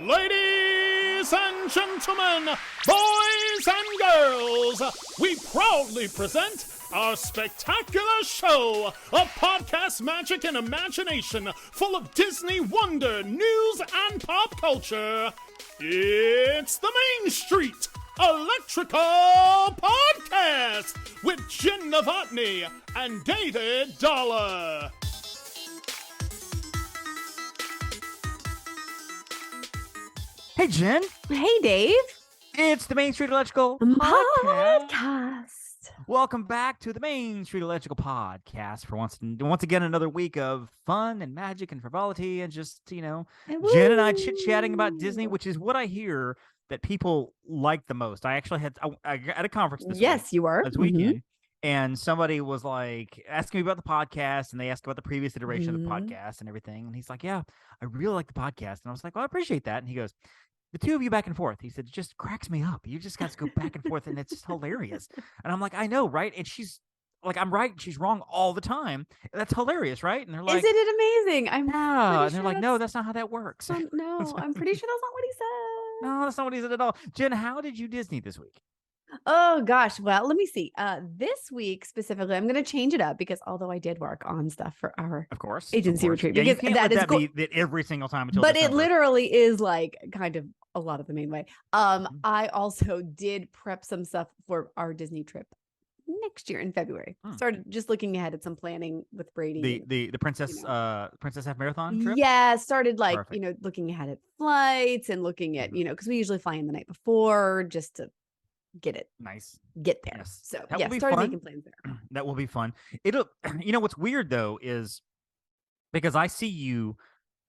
Ladies and gentlemen, boys and girls, we proudly present our spectacular show of podcast magic and imagination full of Disney wonder, news, and pop culture. It's the Main Street Electrical Podcast with Jenn Dave and David Dollar. Hey, Jen. Hey, Dave. It's the Main Street Electrical Podcast. Welcome back to the Main Street Electrical Podcast for once again another week of fun and magic and frivolity and just, Jen and I chit-chatting about Disney, which is what I hear that people like the most. I actually had at a conference this weekend, and somebody was like asking me about the podcast, and they asked about the previous iteration of the podcast and everything, and he's like, yeah, I really like the podcast. And I was like, well, I appreciate that. And he goes, the two of you back and forth. He said, it just cracks me up. You just got to go back and forth, and it's just hilarious. And I'm like, I know, right? And she's like, I'm right. She's wrong all the time. That's hilarious, right? And they're like, isn't it amazing? and they're like, no, that's not how that works. No, I'm pretty sure that's not what he said. No, that's not what he said at all. Jen, how did you Disney this week? Oh gosh, well, let me see. This week specifically, I'm going to change it up because although I did work on stuff for our agency retreat, yeah, because that is be that every single time until but December. It literally is like kind of a lot of the main way. I also did prep some stuff for our Disney trip next year in February. Started just looking ahead at some planning with Brady. The Princess Half Marathon trip. Yeah, started like Perfect. looking ahead at flights and looking at because we usually fly in the night before just to get there. Yes. So that will be started fun. making plans there. That will be fun. It'll what's weird though is because I see you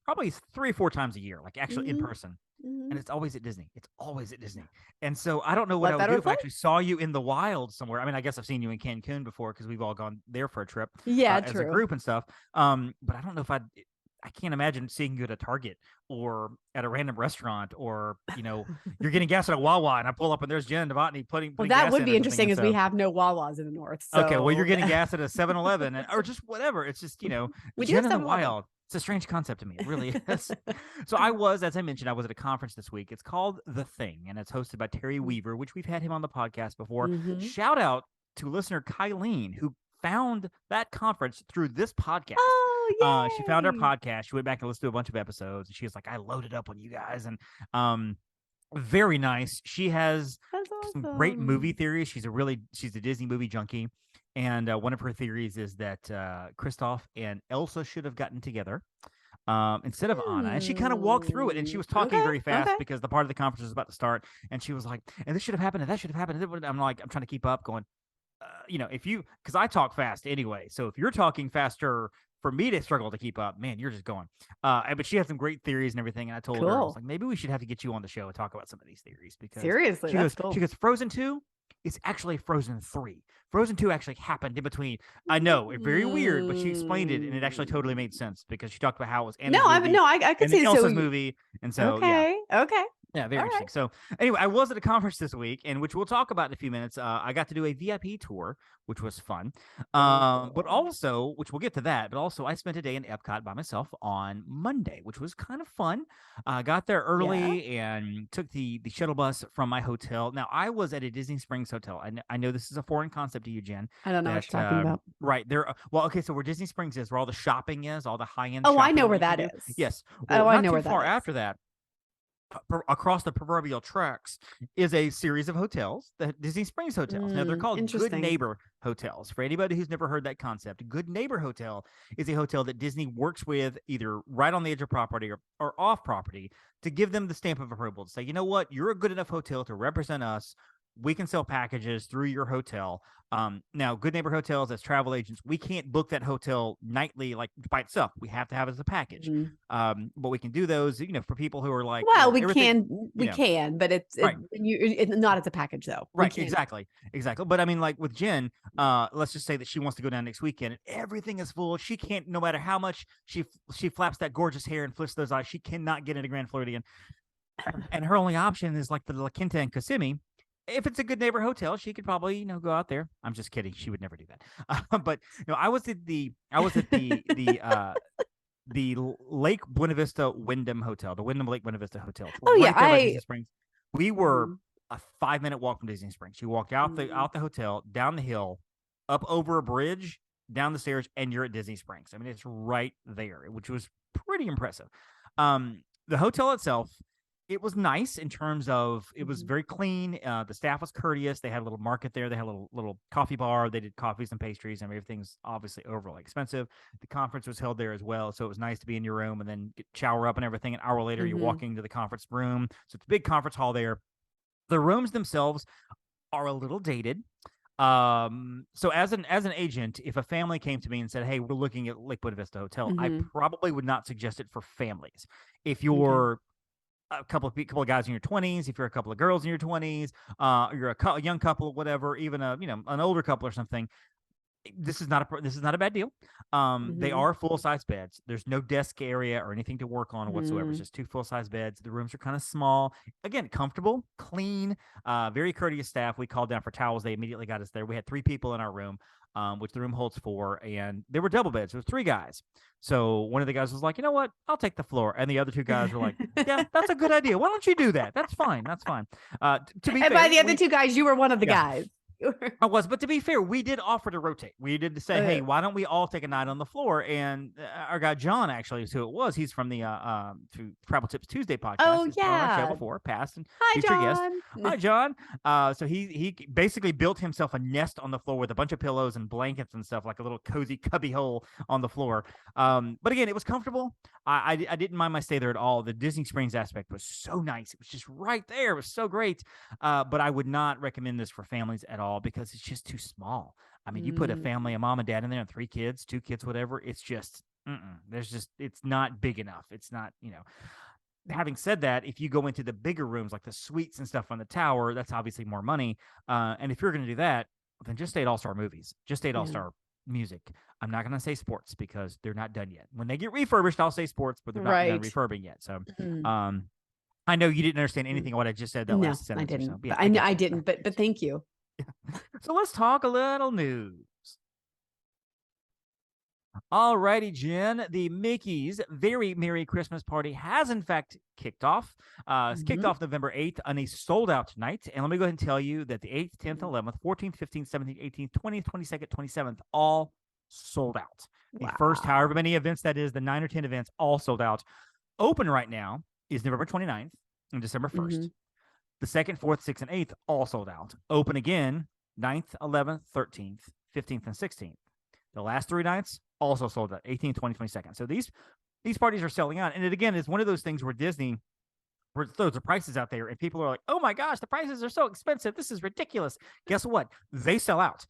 probably 3 or 4 times a year, like actually in person. And it's always at Disney. And so I don't know what I would do if I actually saw you in the wild somewhere. I mean, I guess I've seen you in Cancun before because we've all gone there for a trip as a group and stuff. But I don't know if I can't imagine seeing you at a Target or at a random restaurant or, you're getting gas at a Wawa and I pull up and there's Jenn Dave putting Well, that gas would in be interesting as we so. have no Wawas in the north. So. Okay, well, you're getting gas at a 7-Eleven or just whatever. It's just, we Jenn in the 7-Eleven. wild. It's a strange concept to me. It really is. So as I mentioned, I was at a conference this week. It's called The Thing, and it's hosted by Terry Weaver, which we've had him on the podcast before. Shout out to listener Kylene, who found that conference through this podcast. Oh, yay. She found our podcast. She went back and listened to a bunch of episodes, and she was like, I loaded up on you guys. And very nice. She has some great movie theories. She's a Disney movie junkie. And one of her theories is that Kristoff and Elsa should have gotten together instead of Anna. And she kind of walked through it, and she was talking very fast because the part of the conference was about to start. And she was like, and this should have happened, and that should have happened. And I'm like, I'm trying to keep up going, because I talk fast anyway. So if you're talking faster, for me to struggle to keep up, man, you're just going. But she had some great theories and everything. And I told her, I was like, maybe we should have to get you on the show and talk about some of these theories. Because seriously, she goes, Frozen 2 is actually Frozen 3. Frozen 2 actually happened in between. I know, very weird, but she explained it, and it actually totally made sense because she talked about how it was Anna's movie I could see Elsa's movie, and so okay. Yeah, very interesting. Right. So anyway, I was at a conference this week, and which we'll talk about in a few minutes. I got to do a VIP tour, which was fun. But also, which we'll get to that, but also I spent a day in Epcot by myself on Monday, which was kind of fun. I got there early and took the shuttle bus from my hotel. Now, I was at a Disney Springs hotel. I know this is a foreign concept to you, Jen. I don't know what you're talking about. Right. There. Well, okay, so where Disney Springs is, where all the shopping is, all the high-end Oh, I know shopping where that that you is. do. Yes. Well, I not know too where that far is. after that, across the proverbial tracks is a series of hotels, the Disney Springs hotels. Now, they're called Good Neighbor hotels. For anybody who's never heard that concept, Good Neighbor Hotel is a hotel that Disney works with either right on the edge of property or off property to give them the stamp of approval to say, you know what, you're a good enough hotel to represent us. We can sell packages through your hotel. Now, Good Neighbor Hotels, as travel agents, we can't book that hotel nightly, like by itself. We have to have it as a package. But we can do those, for people who are like, well, we can, but it's not as a package though. Right. Exactly. But I mean, like with Jen, let's just say that she wants to go down next weekend and everything is full. She can't, no matter how much she flaps that gorgeous hair and flips those eyes, she cannot get into Grand Floridian. And her only option is like the La Quinta and Kissimmee. If it's a Good Neighbor hotel, she could probably, go out there. I'm just kidding. She would never do that. But I was at the Lake Buena Vista Wyndham Hotel, the Wyndham Lake Buena Vista Hotel. It's Oh, yeah, right there by Disney Springs. We were a 5-minute walk from Disney Springs. You walk out the hotel, down the hill, up over a bridge, down the stairs, and you're at Disney Springs. I mean, it's right there, which was pretty impressive. The hotel itself, it was nice in terms of it was very clean. The staff was courteous. They had a little market there. They had a little coffee bar. They did coffees and pastries, and everything's obviously overly expensive. The conference was held there as well, so it was nice to be in your room and then shower up and everything. An hour later, you're walking to the conference room. So it's a big conference hall there. The rooms themselves are a little dated. So as an agent, if a family came to me and said, "Hey, we're looking at Lake Buena Vista Hotel," I probably would not suggest it for families. If you're a couple of guys in your 20s, if you're a couple of girls in your 20s, you're a young couple, whatever, even an older couple or something, this is not a bad deal. They are full-size beds. There's no desk area or anything to work on whatsoever. It's just 2 full-size beds. The rooms are kind of small. Again, comfortable, clean, very courteous staff. We called down for towels. They immediately got us there. We had 3 people in our room, which the room holds 4, and they were double beds. There was 3 guys. So one of the guys was like, "You know what? I'll take the floor." And the other 2 guys were like, "Yeah, that's a good idea. Why don't you do that? That's fine. That's fine." To be fair, by the other 2 guys, you were one of the guys. I was, but to be fair, we did offer to rotate. We did say, "Hey, why don't we all take a night on the floor?" And our guy John, actually, is who it was. He's from the Travel Tips Tuesday podcast. Oh, He's been on our yeah. show before, past and Hi, future John. guest. Hi, John. So he basically built himself a nest on the floor with a bunch of pillows and blankets and stuff, like a little cozy cubby hole on the floor. But again, it was comfortable. I didn't mind my stay there at all. The Disney Springs aspect was so nice. It was just right there. It was so great. But I would not recommend this for families at all because it's just too small. I mean, you put a family, a mom and dad in there and 3 kids, 2 kids, whatever. It's just, it's not big enough. It's not, Having said that, if you go into the bigger rooms, like the suites and stuff on the tower, that's obviously more money. And if you're going to do that, then just stay at All-Star Movies. Just stay at All-Star Music. I'm not going to say sports because they're not done yet. When they get refurbished, I'll say sports, but they're not done refurbing yet. So, I know you didn't understand anything of what I just said. That last sentence. I didn't. So. Yeah, I didn't. But thank you. So let's talk a little news. All righty, Jen. The Mickey's Very Merry Christmas Party has, in fact, kicked off. It's kicked off November 8th on a sold-out night. And let me go ahead and tell you that the 8th, 10th, 11th, 14th, 15th, 17th, 18th, 20th, 22nd, 27th, all sold out. The first however many events that is, the 9 or 10 events, all sold out. Open right now is November 29th and December 1st. The 2nd, 4th, 6th, and 8th, all sold out. Open again, 9th, 11th, 13th, 15th, and 16th. The last 3 nights, also sold out, 18th, 20th, 22nd. So these parties are selling out. And it, again, is one of those things where Disney throws the prices out there, and people are like, "Oh my gosh, the prices are so expensive. This is ridiculous." Guess what? They sell out.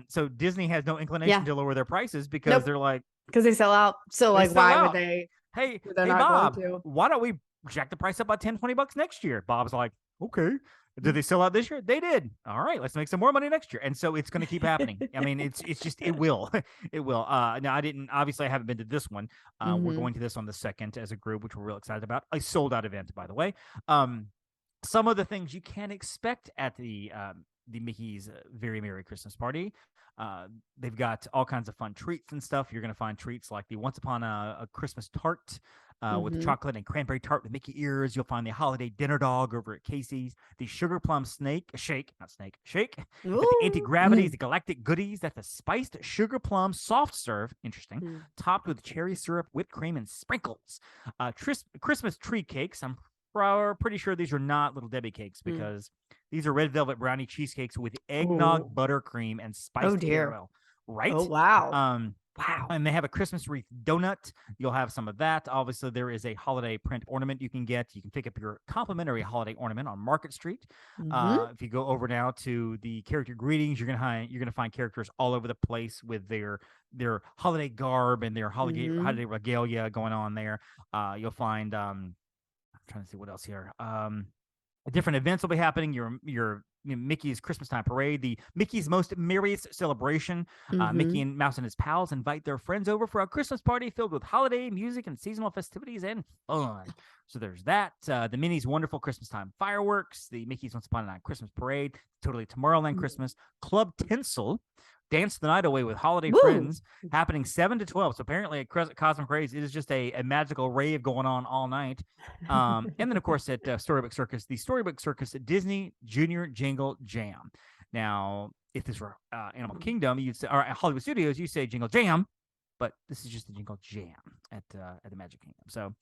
So Disney has no inclination to lower their prices because they're like... Because they sell out. So, like, why would they... Hey, Bob, why don't we jack the price up by $10-$20 next year? Bob's like, "Okay." Did they sell out this year? They did. All right, let's make some more money next year. And so it's going to keep happening. I mean, it will. It will. Now, I haven't been to this one. We're going to this on the 2nd as a group, which we're real excited about. A sold out event, by the way. Some of the things you can expect at the Mickey's Very Merry Christmas Party. They've got all kinds of fun treats and stuff. You're going to find treats like the Once Upon a Christmas Tart with chocolate and cranberry tart with Mickey ears. You'll find the holiday dinner dog over at Casey's. The sugar plum shake. With the anti-gravities, the galactic goodies. That's the spiced sugar plum soft serve. Interesting. Topped with cherry syrup, whipped cream, and sprinkles. Christmas tree cakes. I'm pretty sure these are not Little Debbie cakes because these are red velvet brownie cheesecakes with eggnog, buttercream, and spiced caramel. Right? Oh, wow. Wow. And they have a Christmas wreath donut. You'll have some of that. Obviously, there is a holiday print ornament you can get. You can pick up your complimentary holiday ornament on Market Street. If you go over now to the character greetings, you're gonna find characters all over the place with their holiday garb and their holiday regalia going on there. You'll find I'm trying to see what else here. Different events will be happening. Your Mickey's Christmas Time Parade, the Mickey's Most Merriest Celebration. Mickey and Mouse and his pals invite their friends over for a Christmas party filled with holiday music and seasonal festivities and fun. So there's that. The Minnie's Wonderful Christmas Time Fireworks, the Mickey's Once Upon a Christmas Parade, Totally Tomorrowland Christmas, Club Tinsel, Dance the Night Away with Holiday Woo! Friends, happening 7 to 12. So apparently at Cosmic Craze, it is just a magical rave going on all night. And then, of course, at Storybook Circus, the Storybook Circus at Disney Junior Jingle Jam. Now, if this were Animal Kingdom, you'd say, or Hollywood Studios, you say Jingle Jam, but this is just the Jingle Jam at the Magic Kingdom. So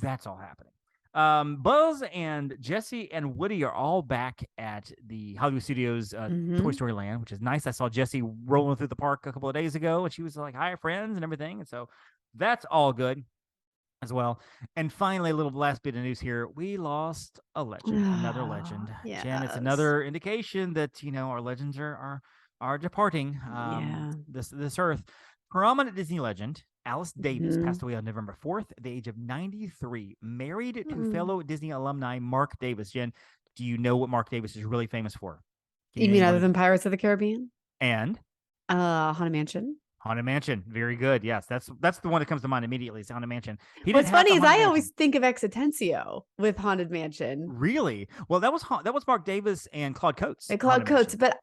that's all happening. Buzz and Jesse and Woody are all back at the Hollywood Studios Toy Story Land, which is nice. I saw Jesse rolling through the park a couple of days ago, and she was like, "Hi, friends," and everything. And so that's all good as well. And finally, a little last bit of news here. We lost a legend, another legend. Yes. Jen, it's another indication that, our legends are departing this earth. Prominent Disney legend Alice Davis passed away on November 4th at the age of 93, married to fellow Disney alumni Mark Davis. Jen, do you know what Mark Davis is really famous for? You mean other than Pirates of the Caribbean? And Haunted Mansion. Haunted Mansion. Very good. Yes, that's the one that comes to mind immediately. It's Haunted Mansion. What's funny is I always think of Exitensio with Haunted Mansion. Really? Well, that was Mark Davis and Claude Coates. Claude Coates, but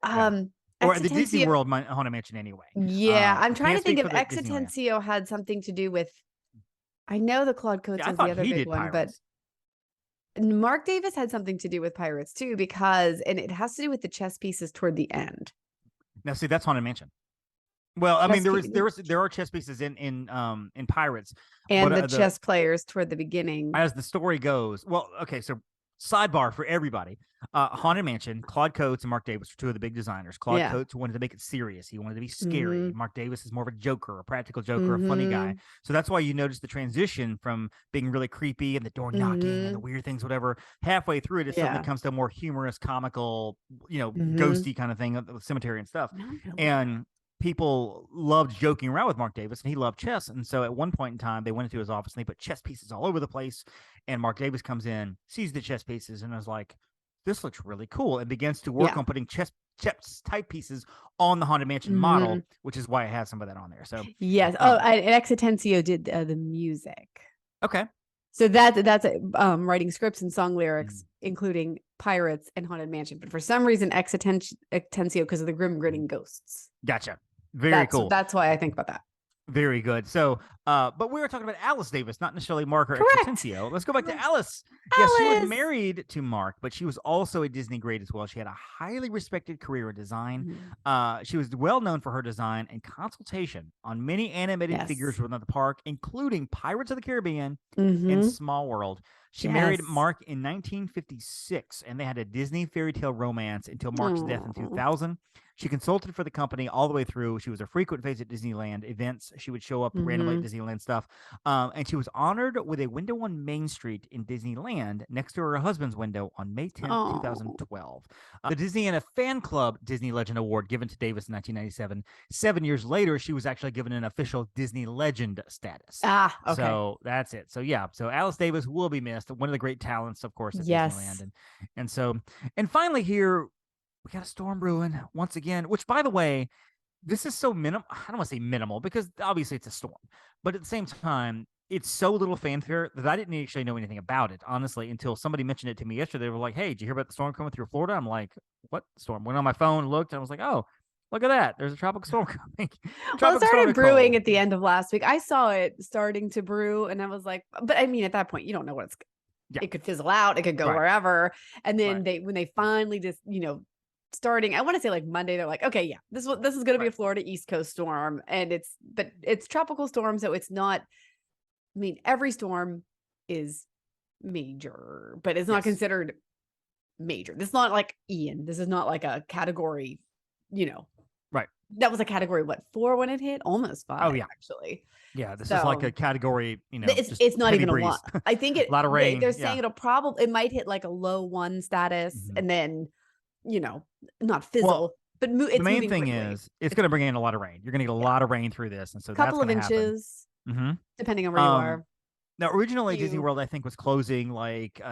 or the Disney World Haunted Mansion anyway. Yeah, I'm trying to think if Exitensio had something to do with. I know the Claude Coates was the other big one, but Mark Davis had something to do with Pirates too, and it has to do with the chess pieces toward the end. Now, see, that's Haunted Mansion. Well, I mean, there are chess pieces in Pirates, and the chess players toward the beginning. As the story goes, well, okay, so sidebar for everybody: Haunted Mansion, Claude Coates and Mark Davis were two of the big designers. Claude Coates wanted to make it serious; he wanted to be scary. Mark Davis is more of a joker, a practical joker, a funny guy. So that's why you notice the transition from being really creepy and the door knocking and the weird things, whatever. Halfway through it suddenly comes to a more humorous, comical, ghosty kind of thing, with cemetery and stuff, and people loved joking around with Mark Davis, and he loved chess. And so at one point in time, they went into his office and they put chess pieces all over the place. And Mark Davis comes in, sees the chess pieces, and is like, "This looks really cool," and begins to work on putting chess type pieces on the Haunted Mansion model, which is why I have some of that on there. So yes. And Exitensio did the music. Okay. So that's writing scripts and song lyrics, including Pirates and Haunted Mansion. But for some reason, Exitensio, because of the grim grinning ghosts. Gotcha. Very cool. That's why I think about that. Very good. So, but we were talking about Alice Davis, not necessarily Mark or Exitensio. Let's go back to Alice. Yes, she was married to Mark, but she was also a Disney great as well. She had a highly respected career in design. She was well known for her design and consultation on many animated figures within the park, including Pirates of the Caribbean and Small World. She married Mark in 1956, and they had a Disney fairy tale romance until Mark's death in 2000. She consulted for the company all the way through. She was a frequent face at Disneyland events. She would show up randomly at Disneyland stuff. And she was honored with a window on Main Street in Disneyland next to her husband's window on May 10th, 2012. The Disneyana Fan Club Disney Legend Award given to Davis in 1997. 7 years later, she was actually given an official Disney Legend status. Okay. So that's it. So yeah, so Alice Davis will be missed. One of the great talents, of course, at Disneyland. And finally here, we got a storm brewing once again, which, by the way, this is so minimal. I don't want to say minimal because obviously it's a storm, but at the same time, it's so little fanfare that I didn't actually know anything about it, honestly, until somebody mentioned it to me yesterday. They were like, "Hey, did you hear about the storm coming through Florida?" I'm like, "What storm?" Went on my phone, looked, and I was like, "Oh, look at that. There's a tropical storm coming." Well, it started brewing at the end of last week. I saw it starting to brew, and I was like, but I mean, at that point, you don't know what it's. Yeah. It could fizzle out. It could go wherever. And then when they finally just, starting, I want to say like Monday, they're like, okay, yeah, this is going to be a Florida East Coast storm, and it's tropical storm, so it's not. I mean, every storm is major, but it's not considered major. This is not like Ian. This is not like a category, Right. That was a category 4 when it hit, almost 5. Oh yeah, actually. Yeah, this is like a category. It's not even a 1. I think a lot of rain. They're saying it might hit like a low 1 status, and then. Not fizzle, but it's the main thing is it's going to bring in a lot of rain. You're going to get a lot of rain through this, and so a couple of inches, depending on where you are. Now, originally Disney World, I think, was closing like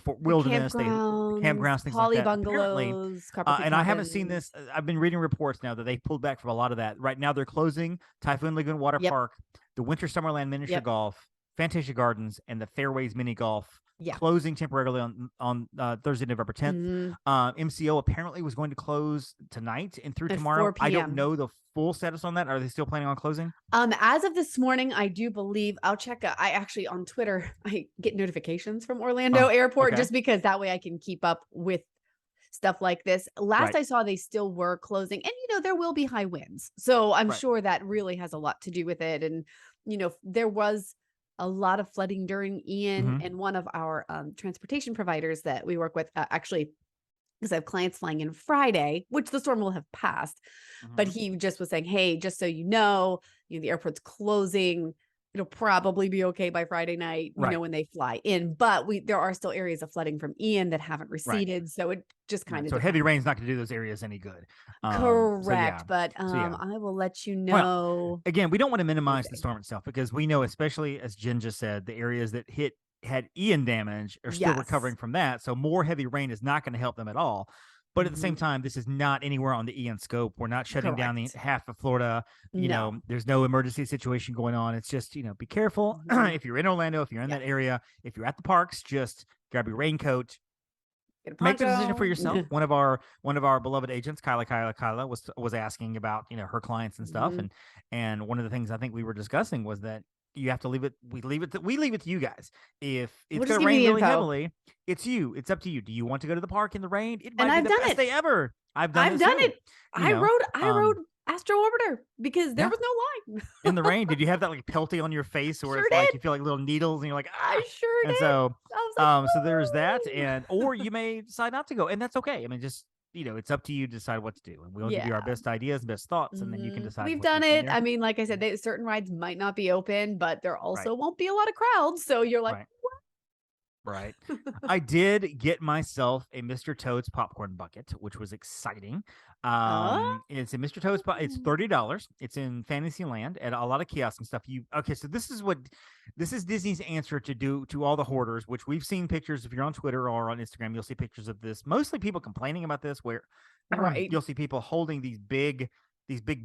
for wilderness, campgrounds, things like that. Bungalows, and I haven't seen this. I've been reading reports now that they pulled back from a lot of that. Right now, they're closing Typhoon Lagoon Water Park, the Winter Summerland Miniature Golf, Fantasia Gardens, and the Fairways Mini Golf closing temporarily on Thursday, November 10th. MCO apparently was going to close tonight and through At tomorrow. 4 I don't p.m. know the full status on that. Are they still planning on closing? As of this morning, I do believe I'll check. I actually on Twitter, I get notifications from Orlando Airport just because that way I can keep up with stuff like this. Last I saw, they still were closing, and there will be high winds. So I'm sure that really has a lot to do with it. And, there was a lot of flooding during Ian, and one of our transportation providers that we work with actually, because I have clients flying in Friday, which the storm will have passed, but he just was saying, hey, just so the airport's closing. It'll probably be okay by Friday night, when they fly in. But there are still areas of flooding from Ian that haven't receded. So it just kind of so heavy rain's not going to do those areas any good. Correct. But I will let you know. Well, again, we don't want to minimize the storm itself, because we know, especially as Jen just said, the areas that had Ian damage are still recovering from that. So more heavy rain is not going to help them at all. But at the same time, this is not anywhere on the Ian scope. We're not shutting down the half of Florida. There's no emergency situation going on. It's just, be careful. If you're in Orlando, if you're in that area, if you're at the parks, just grab your raincoat. Make the decision for yourself. One of our beloved agents, Kyla, was asking about, her clients and stuff. And one of the things I think we were discussing was that you have to leave it. We leave it to you guys. If it's going to rain really heavily, it's you. It's up to you. Do you want to go to the park in the rain? It might be the best day ever. I've done it. I rode Astro Orbiter because there was no line in the rain. Did you have that like pelty on your face, or it's like you feel like little needles and you're like, I sure did. And so, so there's that, or you may decide not to go, and that's okay. I mean, just it's up to you to decide what to do, and we'll give you our best ideas and best thoughts, and then you can decide. We've done it. I mean, like I said, certain rides might not be open, but there also won't be a lot of crowds. So you're like, what? Right. I did get myself a Mr. Toad's popcorn bucket, which was exciting. It's a Mr. Toad's. It's $30. It's in Fantasyland at a lot of kiosks and stuff. So this is Disney's answer to all the hoarders, which we've seen pictures. If you're on Twitter or on Instagram, you'll see pictures of this. Mostly people complaining about this, where you'll see people holding these big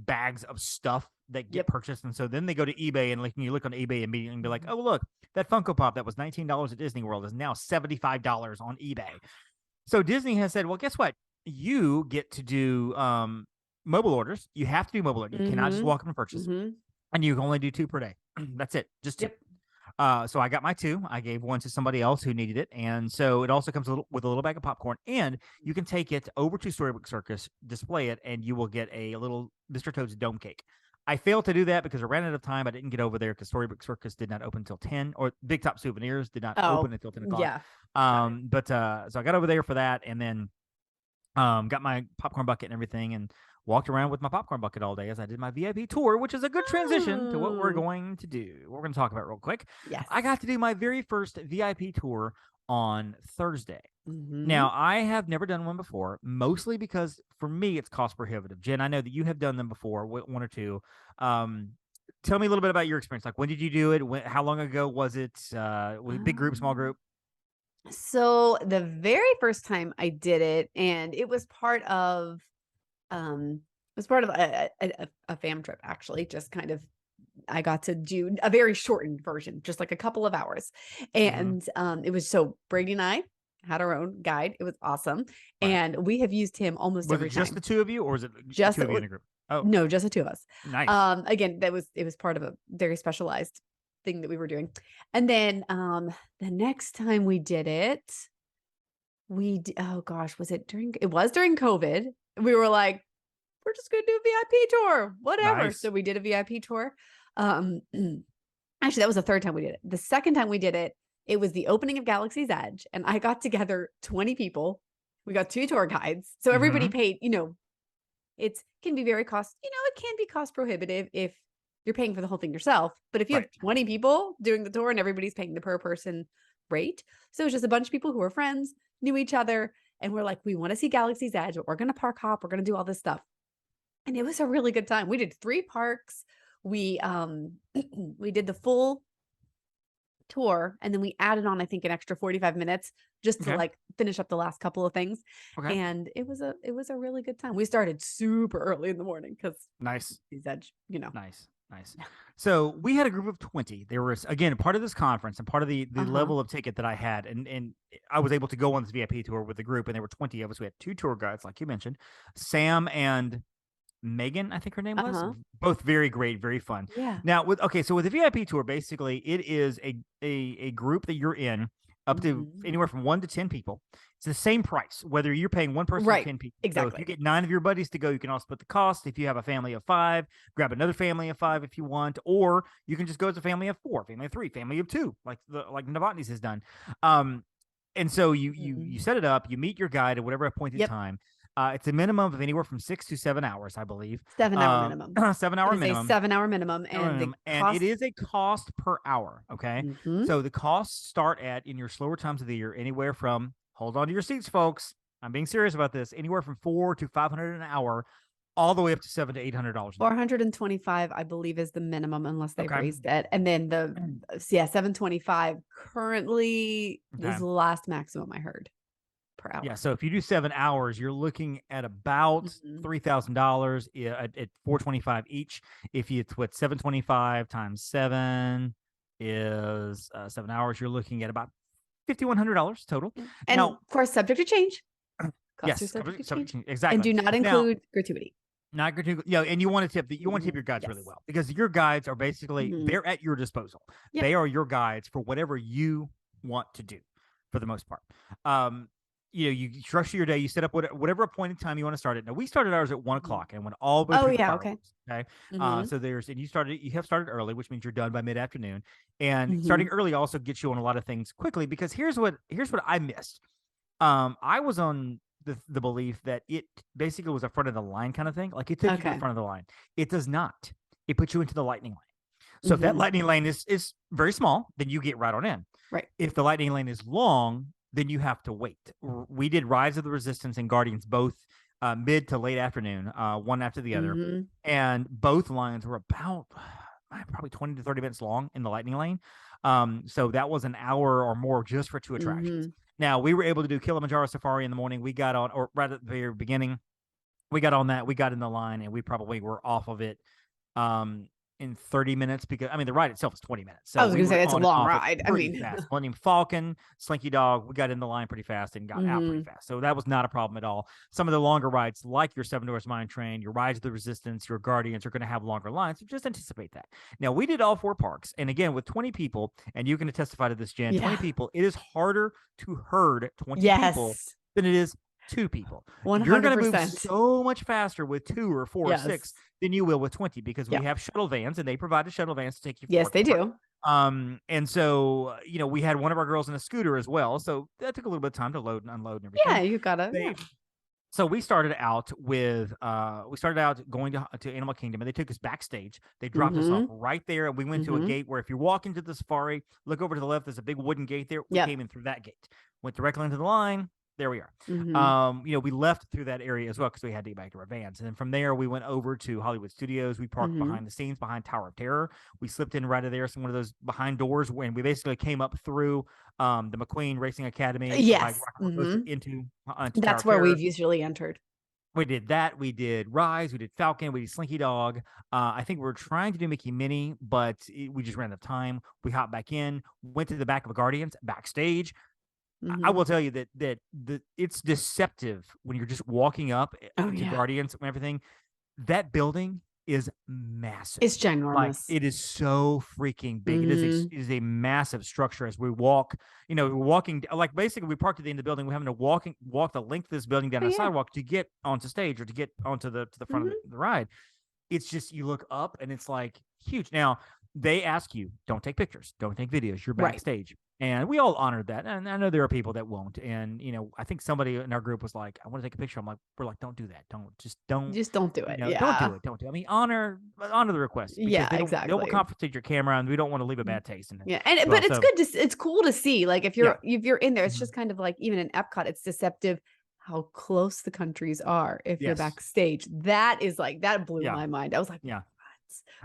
bags of stuff that get purchased, and so then they go to eBay and you look on eBay immediately and be like, oh look, that Funko Pop that was $19 at Disney World is now $75 on eBay. So Disney has said, well, guess what? You get to do mobile orders. You have to do mobile orders. You cannot just walk up and purchase, and you can only do 2 per day. That's it, just 2. So I got my 2. I gave 1 to somebody else who needed it, and so it also comes with a little bag of popcorn, and you can take it over to Storybook Circus, display it, and you will get a little Mr. Toad's dome cake. I failed to do that because I ran out of time. I didn't get over there because Storybook Circus did not open until 10, or Big Top Souvenirs did not open until 10 o'clock. Yeah. So I got over there for that, and then got my popcorn bucket and everything, and walked around with my popcorn bucket all day as I did my VIP tour, which is a good transition to what we're going to do. We're going to talk about real quick. Yes. I got to do my very first VIP tour on Thursday. Now, I have never done one before, mostly because for me, it's cost prohibitive. Jen, I know that you have done them before, 1 or 2. Tell me a little bit about your experience. Like, when did you do it? How long ago was it? Was it big group, small group? So the very first time I did it, and it was part of a fam trip, actually, just kind of, I got to do a very shortened version, just like a couple of hours. And it was, so Brady and I had our own guide. It was awesome. Right. And we have used him almost every time. Was it just the 2 of you, or was it just 2 of you in a group? Oh, no, just the 2 of us. Nice. Again, it was part of a very specialized thing that we were doing. And then the next time we did it, oh gosh, was during COVID. We were like, we're just gonna do a VIP tour, whatever. Nice. So we did a VIP tour. Actually, that was the 3rd time we did it. The 2nd time we did it, it was the opening of Galaxy's Edge, and I got together 20 people. We got 2 tour guides, so everybody paid. It can be it can be cost prohibitive if you're paying for the whole thing yourself. But if you have 20 people doing the tour and everybody's paying the per person rate, so it was just a bunch of people who were friends, knew each other, and we're like, we want to see Galaxy's Edge, but we're going to park hop, we're going to do all this stuff. And it was a really good time. We did 3 parks. We we did the full tour, and then we added on, I think, an extra 45 minutes just to like finish up the last couple of things. And it was a really good time. We started super early in the morning because Nice. Edge, Nice. Nice. So we had a group of 20. There was, again, part of this conference and part of the level of ticket that I had. And I was able to go on this VIP tour with the group, and there were 20 of us. We had 2 tour guides, like you mentioned, Sam and Megan, I think her name was. Both very great, very fun. Yeah. Now, with the VIP tour, basically, it is a group that you're in up to anywhere from 1 to 10 people. It's the same price, whether you're paying one person or 10 people. Exactly. So if you get 9 of your buddies to go, you can all split the cost. If you have a family of 5, grab another family of 5 if you want, or you can just go as a family of 4, family of 3, family of 2, like Novotny's has done. And so you set it up, you meet your guide at whatever appointed time. It's a minimum of anywhere from 6 to 7 hours, I believe. 7-hour minimum. 7-hour minimum. 7-hour minimum, and it is a cost per hour. Okay, so the costs start at, in your slower times of the year, anywhere from, hold on to your seats, folks, I'm being serious about this, anywhere from $400 to $500 an hour, all the way up to $700 to $800. 425, I believe, is the minimum, unless they've raised it. And then 725 currently is the last maximum I heard per hour. Yeah, so if you do 7 hours, you're looking at about $3,000 at $425 each. If you what 725 times 7 is 7 hours, you're looking at about $5,100 total. And now, of course, subject to change. Yes, subject to change. Exactly. And do not include gratuity. Not gratuity. Yeah, and you want to tip your guides really well, because your guides are basically they're at your disposal. Yep. They are your guides for whatever you want to do, for the most part. You structure your day, you set up whatever appointed time you want to start it. Now, we started ours at 1 o'clock, and when all the okay. So you have started early, which means you're done by mid-afternoon. And starting early also gets you on a lot of things quickly, because here's what I missed. I was on the belief that it basically was a front of the line kind of thing. Like, it took you to the front of the line. It does not. It puts you into the lightning lane. So if that lightning lane is very small, then you get right on in. Right. If the lightning lane is long, then you have to wait. We did Rise of the Resistance and Guardians both mid to late afternoon, one after the other. And both lines were about probably 20 to 30 minutes long in the lightning lane. So that was an hour or more just for 2 attractions. Now, we were able to do Kilimanjaro Safari in the morning. We got on, or right at the very beginning, we got on that. We got in the line, and we probably were off of it in 30 minutes, because the ride itself is 20 minutes. So I was going to say, it's a long ride. Fast. Millennium Falcon, Slinky Dog, we got in the line pretty fast and got out pretty fast. So that was not a problem at all. Some of the longer rides, like your Seven Dwarfs Mine Train, your Rise of the Resistance, your Guardians, are going to have longer lines. So just anticipate that. Now, we did all 4 parks. And again, with 20 people, and you're going to testify to this, Jen, 20 people, it is harder to herd 20 people than it is 2 people. 100%. You're going to move so much faster with 2 or 4 or 6 than you will with 20, because we have shuttle vans, and they provide shuttle vans to take you. Yes, they do. And so, we had one of our girls in a scooter as well. So that took a little bit of time to load and unload and everything. Yeah, you gotta. So we started out with, going to Animal Kingdom, and they took us backstage. They dropped us off right there, and we went to a gate where, if you walk into the safari, look over to the left, there's a big wooden gate there. We came in through that gate, went directly into the line. There we are. We left through that area as well, because we had to get back to our vans. And then from there, we went over to Hollywood Studios. We parked behind the scenes, behind Tower of Terror. We slipped in right there, one of those behind doors, and we basically came up through the McQueen Racing Academy. Yes. Into that's where we've usually entered. We did that. We did Rise. We did Falcon. We did Slinky Dog. I think we were trying to do Mickey Minnie, but we just ran out of time. We hopped back in, went to the back of Guardians backstage. I will tell you that it's deceptive when you're just walking up to Guardians and everything. That building is massive. It's ginormous. Like, it is so freaking big. It is a massive structure. As we walk, we're walking, like, basically we parked at the end of the building. We're having to walk the length of this building down a sidewalk to get onto stage, or to get onto the front of the ride. It's just, you look up and it's like huge. Now, they ask you, don't take pictures, don't take videos. You're backstage. And we all honored that. And I know there are people that won't. And, I think somebody in our group was like, I want to take a picture. We're like, don't do that. Just don't do it. Don't do it. Don't do it. Honor the request. Exactly. They will compensate your camera, and we don't want to leave a bad taste in it. Yeah. And, but it's good it's cool to see, like, if you're in there, it's just kind of like, even in Epcot, it's deceptive how close the countries are if you're backstage. That is like, that blew my mind. I was like, what?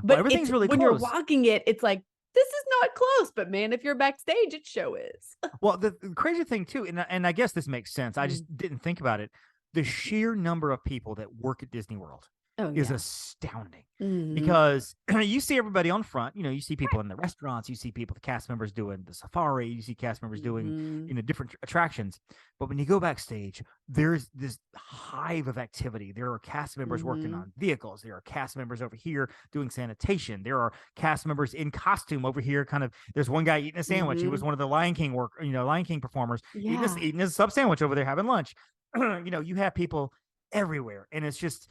But everything's really close. When you're walking it, it's like, this is not close, but man, if you're backstage, it sure is. Well, the crazy thing too, and I guess this makes sense. I just didn't think about it. The sheer number of people that work at Disney World. is yeah. astounding. Mhm. Because you see everybody on front, you see people in the restaurants, you see people, the cast members doing the safari, you see cast members doing, Mhm. different attractions. But when you go backstage, there's this hive of activity. There are cast members working Mhm. on vehicles. There are cast members over here doing sanitation. There are cast members in costume over here. There's one guy eating a sandwich. He was Mhm. one of the Lion King Lion King performers Yeah. eating his sub sandwich over there having lunch. You have people everywhere, and it's just,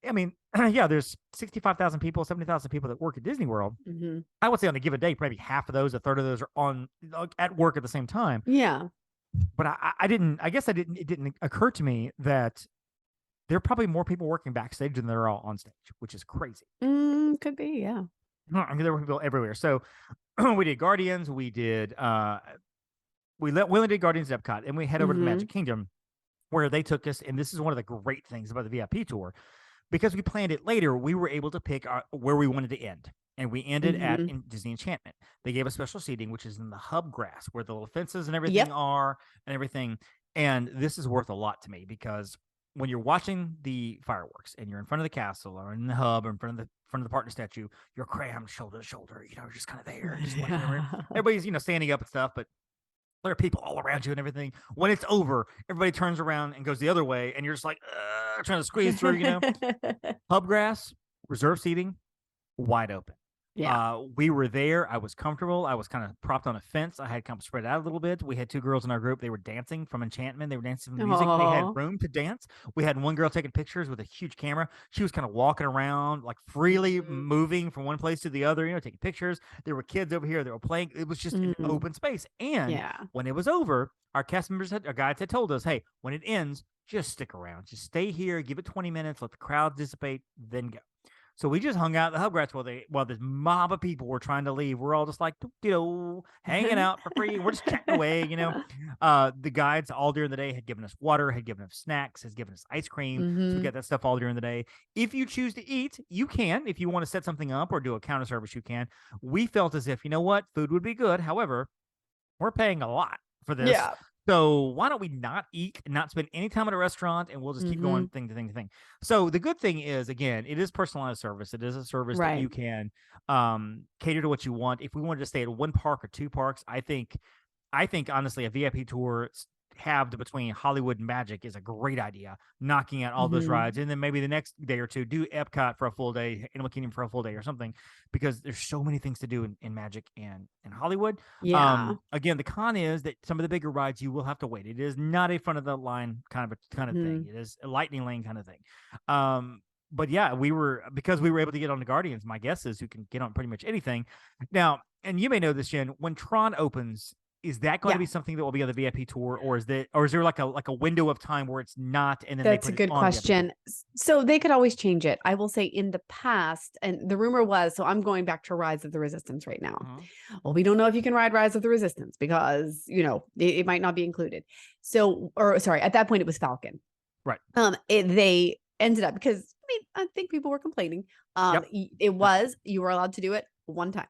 I mean, yeah, there's 65,000 people, 70,000 people that work at Disney World. Mhm. I would say on a given day, probably half of those, a third of those are at work at the same time. Yeah. But it didn't occur to me that there are probably more people working backstage than there are on stage, which is crazy. Could be, yeah. I mean, there were people everywhere. So we did Guardians, we only did Guardians at Epcot, and we head over to the Magic Kingdom, where they took us. And this is one of the great things about the VIP tour. Because we planned it later, we were able to pick where we wanted to end. And we ended at Disney Enchantment. They gave us special seating, which is in the hub grass, where the little fences and everything are and everything. And this is worth a lot to me, because when you're watching the fireworks and you're in front of the castle or in the hub or in front of the partner statue, you're crammed shoulder to shoulder, just kind of there. Just like, everybody's, standing up and stuff, but there are people all around you and everything. When it's over, everybody turns around and goes the other way, and you're just like trying to squeeze through. Hub grass, reserve seating, wide open. Yeah. We were there. I was comfortable. I was kind of propped on a fence. I had kind of spread out a little bit. We had two girls in our group. They were dancing from Enchantment. They were dancing from the music. They had room to dance. We had one girl taking pictures with a huge camera. She was kind of walking around, like freely moving from one place to the other, taking pictures. There were kids over here. They were playing. It was just an open space. And when it was over, our cast members, our guides had told us, hey, when it ends, just stick around. Just stay here. Give it 20 minutes. Let the crowd dissipate. Then go. So we just hung out at the hub grass while this mob of people were trying to leave. We're all just like, hanging out for free. We're just chatting away, The guides all during the day had given us water, had given us snacks, has given us ice cream. So we got that stuff all during the day. If you choose to eat, you can. If you want to set something up or do a counter service, you can. We felt as if, food would be good. However, we're paying a lot for this. Yeah. So why don't we not eat and not spend any time at a restaurant, and we'll just keep going thing to thing to thing. So the good thing is, again, it is personalized service. It is a service that you can cater to what you want. If we wanted to stay at one park or two parks, I think honestly, a VIP tour halved between Hollywood and Magic is a great idea. Knocking out all those rides, and then maybe the next day or two do Epcot for a full day, Animal Kingdom for a full day or something, because there's so many things to do in Magic and Hollywood. Yeah. Again, the con is that some of the bigger rides you will have to wait. It is not a front of the line kind of thing. It is a lightning lane kind of thing. But yeah, because we were able to get on the Guardians. My guess is you can get on pretty much anything now. And you may know this, Jen. When Tron opens, is that going to be something that will be on the VIP tour, or is there like a window of time where it's not? And then that's a good question. So they could always change it. I will say in the past, and the rumor was, so I'm going back to Rise of the Resistance right now. Well, we don't know if you can ride Rise of the Resistance because it might not be included. At that point it was Falcon. Right. They ended up, because I think people were complaining. It was, you were allowed to do it one time.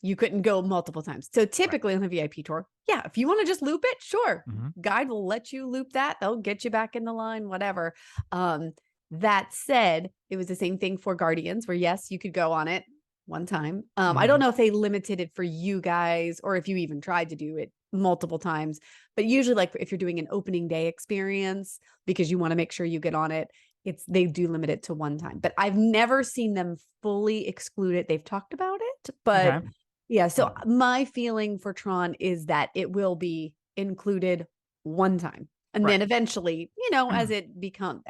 You couldn't go multiple times. So typically on a VIP tour, if you want to just loop it, sure. Guide will let you loop that. They'll get you back in the line, whatever. That said, it was the same thing for Guardians, where yes, you could go on it one time. I don't know if they limited it for you guys or if you even tried to do it multiple times, but usually like if you're doing an opening day experience, because you want to make sure you get on it, they do limit it to one time. But I've never seen them fully exclude it. They've talked about it, but yeah. So my feeling for Tron is that it will be included one time. And then eventually, as it, you don't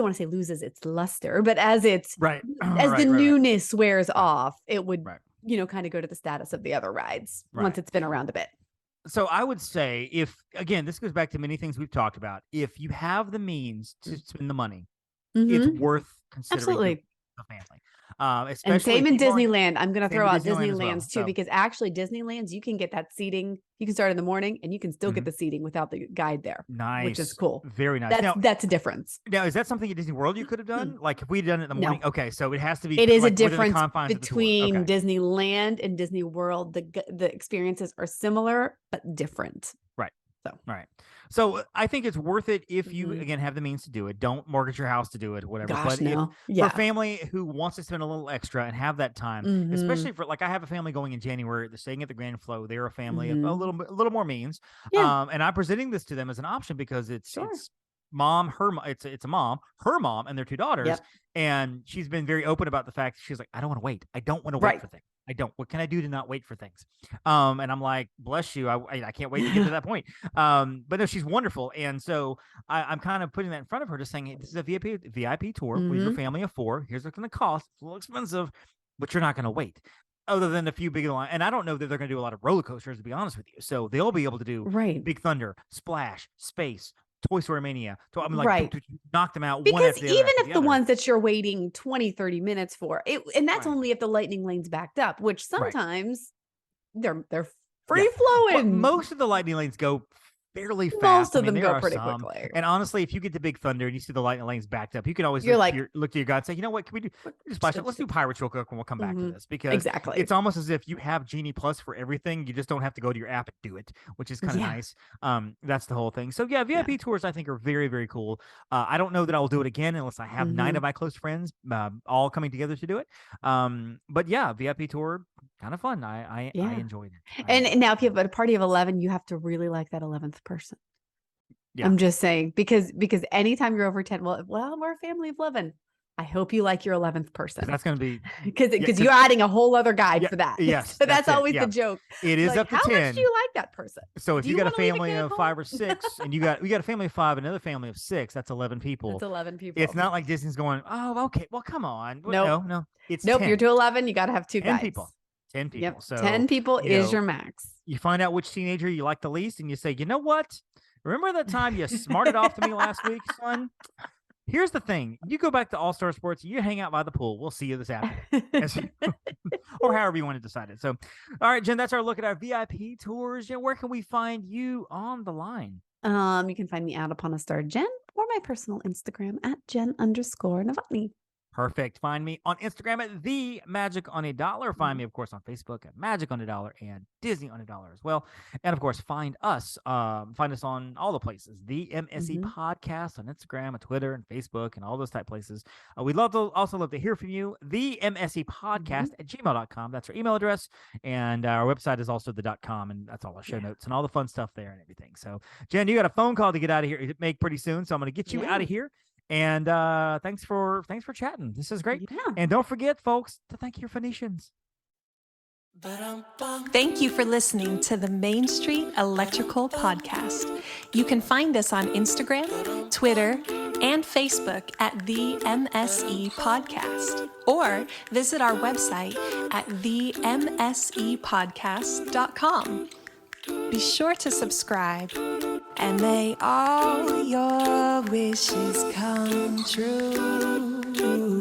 want to say loses its luster, but as the newness wears off, it would, kind of go to the status of the other rides once it's been around a bit. So I would say, this goes back to many things we've talked about. If you have the means to spend the money, it's worth considering the family. And same in Disneyland. I'm going to throw out Disneyland's too, so. Because actually Disneyland's, you can get that seating. You can start in the morning and you can still get the seating without the guide there. Nice. Which is cool. Very nice. That's a difference. Now, is that something at Disney World you could have done? Like if we'd done it in the morning? No. Okay. So it has to be. It is a difference between Disneyland and Disney World. The experiences are similar, but different. Right. So Right. So I think it's worth it if you, again, have the means to do it. Don't mortgage your house to do it, whatever. Gosh, But no. for family who wants to spend a little extra and have that time, especially for like I have a family going in January. They're staying at the Grand Flow. They're a family of a little more means. Yeah. And I'm presenting this to them as an option because it's mom, it's a mom, her mom, and their two daughters. Yep. And she's been very open about the fact she's like, I don't want to wait. I don't want to wait for things. I don't. What can I do to not wait for things? And I'm like, bless you. I can't wait to get to that point. But no, she's wonderful. And so I'm kind of putting that in front of her, just saying, hey, this is a VIP tour with your family of 4. Here's what's going to cost. It's a little expensive, but you're not going to wait. Other than a few big line, and I don't know that they're going to do a lot of roller coasters, to be honest with you. So they'll be able to do Big Thunder, Splash, Space, Toy Story Mania. So I'm like, knock them out. Because one after the even other if the ones that you're waiting 20, 30 minutes for, and that's only if the lightning lane's backed up, which sometimes they're free flowing. Well, most of the lightning lanes go fairly fast. Most of them go pretty quickly. And honestly, if you get to Big Thunder and you see the lightning lanes backed up, you can always look to your guy and say, you know what, can we do Splash? Let's do Pirates real quick and we'll come back to this. Because it's almost as if you have Genie Plus for everything. You just don't have to go to your app and do it, which is kind of nice. That's the whole thing. So VIP tours I think are very, very cool. I don't know that I will do it again unless I have 9 of my close friends all coming together to do it. But yeah, VIP tour, kind of fun. I enjoyed it. And now if you have a party of 11, you have to really like that 11th person. Yeah. I'm just saying, because anytime you're over 10, well, we're a family of 11. I hope you like your 11th person. That's going to be because you're adding a whole other guy for that. Yes. So that's always the joke. It is like, up to how 10. How much do you like that person? So if you got a family of 5 or 6 and we got a family of 5, another family of 6, that's 11 people. That's 11 people. It's not like Disney's going, oh, okay, well, come on. Nope. No. It's 10. You're to 11. You got to have 2 10 guys. people. 10 people. Yep. So 10 people is your max. You find out which teenager you like the least and you say, you know what? Remember that time you smarted off to me last week, son? Here's the thing. You go back to All-Star Sports, you hang out by the pool. We'll see you this afternoon. Or however you want to decide it. So, all right, Jen, that's our look at our VIP tours. Jen, where can we find you on the line? You can find me at Upon a Star Jen or my personal Instagram at Jen_Novotny. Perfect. Find me on Instagram at The Magic on a Dollar. Find me, of course, on Facebook at Magic on a Dollar and Disney on a Dollar as well. And of course, find us on all the places. The MSE Podcast on Instagram and Twitter and Facebook and all those type places. We'd also love to hear from you. The MSE Podcast at gmail.com. That's our email address. And our website is also the .com, and that's all our show notes and all the fun stuff there and everything. So, Jen, you got a phone call to get out of here, make pretty soon. So I'm going to get you out of here. And thanks for chatting. This is great. Yeah. And don't forget, folks, to thank your Phoenicians. Thank you for listening to the Main Street Electrical Podcast. You can find us on Instagram, Twitter, and Facebook at the MSE Podcast, or visit our website at themsepodcast.com. Be sure to subscribe, and may all your wishes come true.